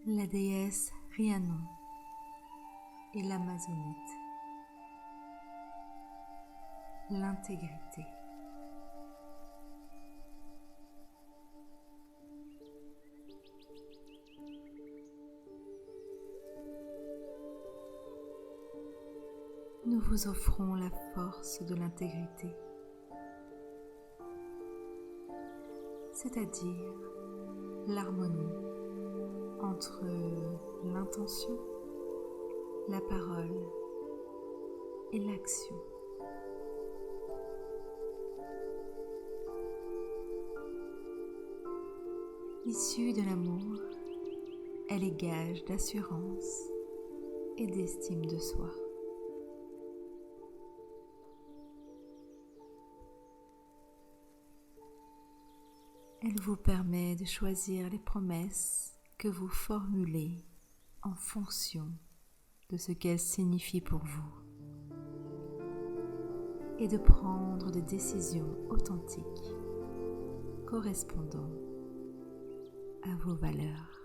la déesse Rhiannon et l'Amazonite. L'intégrité. Nous vous offrons la force de l'intégrité, c'est-à-dire l'harmonie entre l'intention, la parole et l'action. Issue de l'amour, elle est gage d'assurance et d'estime de soi. Elle vous permet de choisir les promesses que vous formulez en fonction de ce qu'elles signifient pour vous et de prendre des décisions authentiques correspondant à vos valeurs.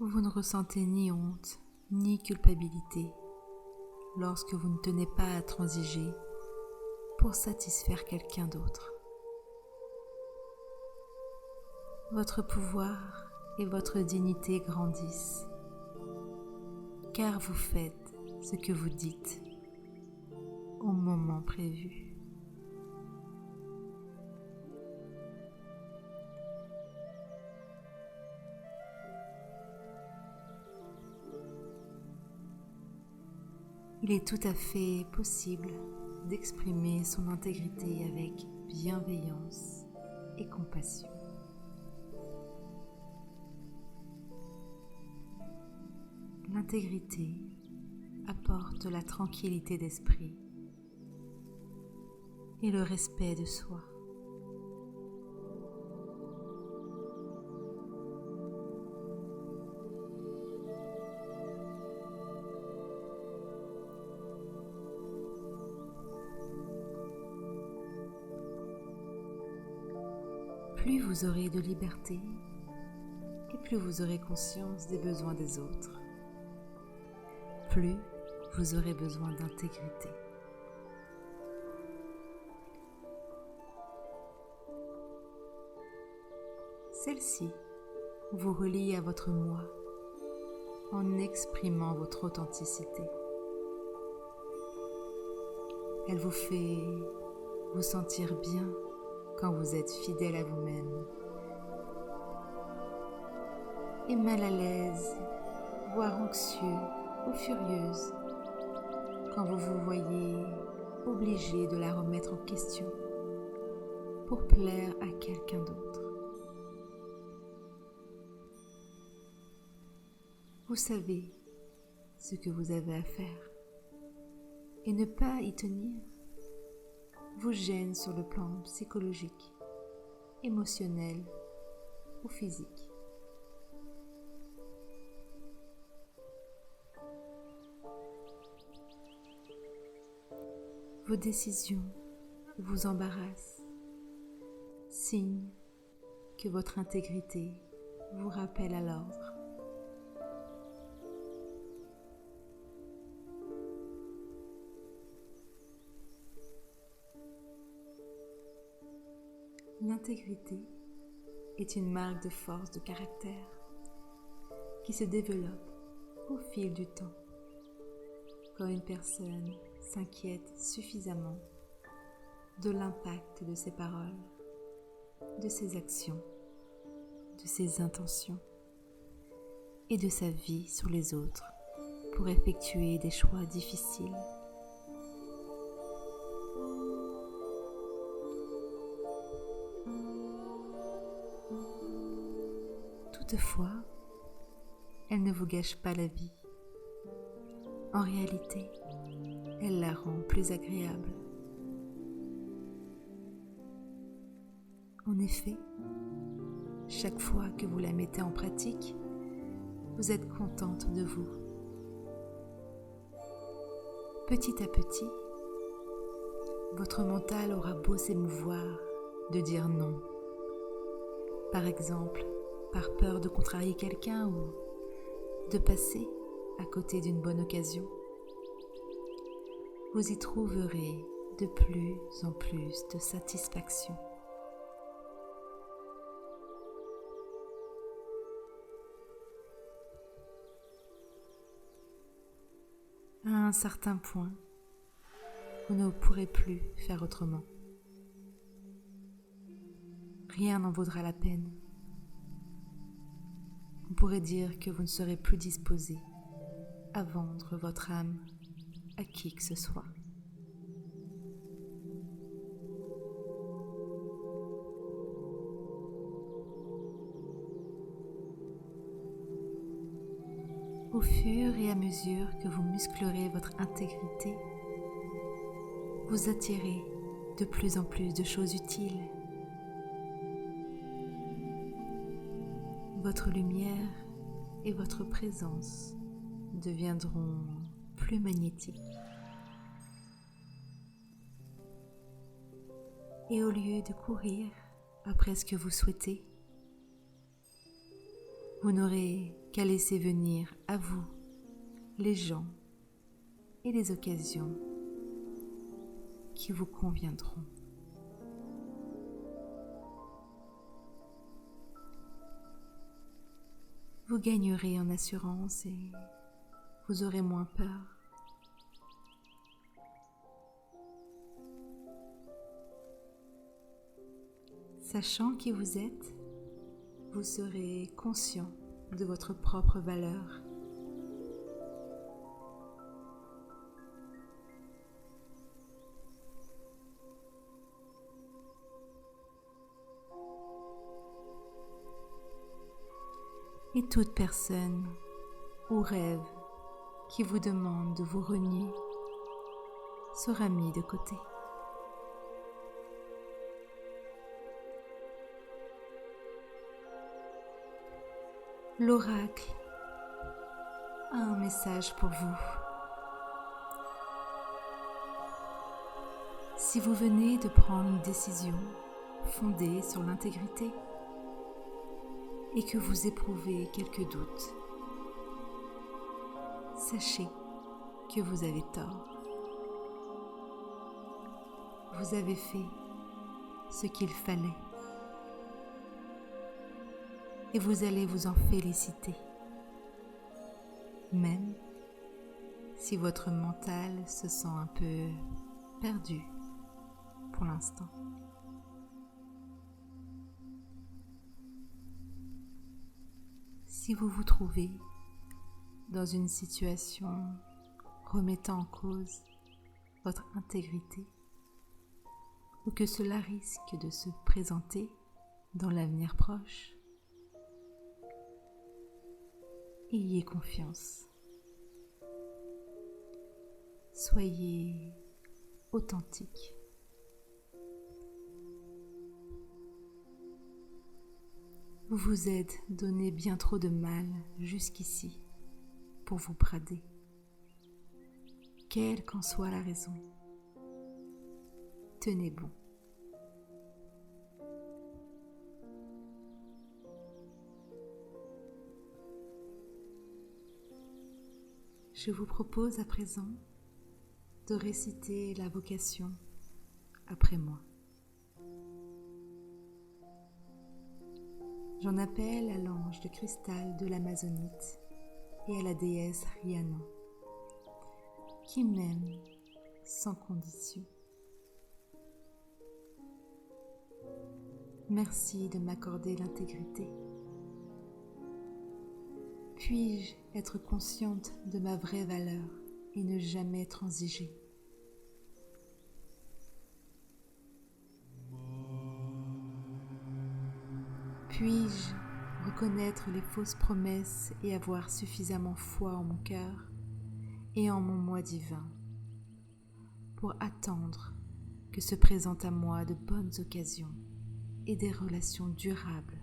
Vous ne ressentez ni honte ni culpabilité lorsque vous ne tenez pas à transiger pour satisfaire quelqu'un d'autre. Votre pouvoir et votre dignité grandissent, car vous faites ce que vous dites au moment prévu. Il est tout à fait possible d'exprimer son intégrité avec bienveillance et compassion. L'intégrité apporte la tranquillité d'esprit et le respect de soi. Plus vous aurez de liberté et plus vous aurez conscience des besoins des autres, plus vous aurez besoin d'intégrité. Celle-ci vous relie à votre moi en exprimant votre authenticité. Elle vous fait vous sentir bien quand vous êtes fidèle à vous-même et mal à l'aise, voire anxieux ou furieuse quand vous vous voyez obligé de la remettre en question pour plaire à quelqu'un d'autre. Vous savez ce que vous avez à faire et ne pas y tenir vous gêne sur le plan psychologique, émotionnel ou physique. Vos décisions vous embarrassent, signe que votre intégrité vous rappelle à l'ordre. L'intégrité est une marque de force de caractère qui se développe au fil du temps quand une personne s'inquiète suffisamment de l'impact de ses paroles, de ses actions, de ses intentions et de sa vie sur les autres pour effectuer des choix difficiles. Toutefois, elle ne vous gâche pas la vie. En réalité, elle la rend plus agréable. En effet, chaque fois que vous la mettez en pratique, vous êtes contente de vous. Petit à petit, votre mental aura beau s'émouvoir de dire non. Par exemple, par peur de contrarier quelqu'un ou de passer à côté d'une bonne occasion. Vous y trouverez de plus en plus de satisfaction. À un certain point, vous ne pourrez plus faire autrement. Rien n'en vaudra la peine. On pourrait dire que vous ne serez plus disposé à vendre votre âme à qui que ce soit. Au fur et à mesure que vous musclerez votre intégrité, vous attirez de plus en plus de choses utiles. Votre lumière et votre présence deviendront plus magnétiques. Et au lieu de courir après ce que vous souhaitez, vous n'aurez qu'à laisser venir à vous les gens et les occasions qui vous conviendront. Vous gagnerez en assurance et vous aurez moins peur. Sachant qui vous êtes, vous serez conscient de votre propre valeur. Et toute personne ou rêve qui vous demande de vous renier sera mis de côté. L'oracle a un message pour vous. Si vous venez de prendre une décision fondée sur l'intégrité et que vous éprouvez quelques doutes, sachez que vous avez tort. Vous avez fait ce qu'il fallait. Et vous allez vous en féliciter, même si votre mental se sent un peu perdu pour l'instant. Si vous vous trouvez dans une situation remettant en cause votre intégrité ou que cela risque de se présenter dans l'avenir proche, ayez confiance. Soyez authentique. Vous vous êtes donné bien trop de mal jusqu'ici pour vous brader, quelle qu'en soit la raison. Tenez bon. Je vous propose à présent de réciter la vocation après moi. J'en appelle à l'ange de cristal de l'Amazonite et à la déesse Rhiannon, qui m'aiment sans condition. Merci de m'accorder l'intégrité. Puis-je être consciente de ma vraie valeur et ne jamais transiger? Puis-je reconnaître les fausses promesses et avoir suffisamment foi en mon cœur et en mon moi divin pour attendre que se présentent à moi de bonnes occasions et des relations durables?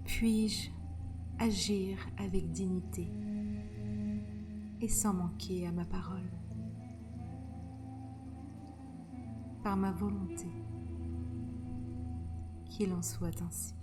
Puis-je agir avec dignité et sans manquer à ma parole, par ma volonté, qu'il en soit ainsi.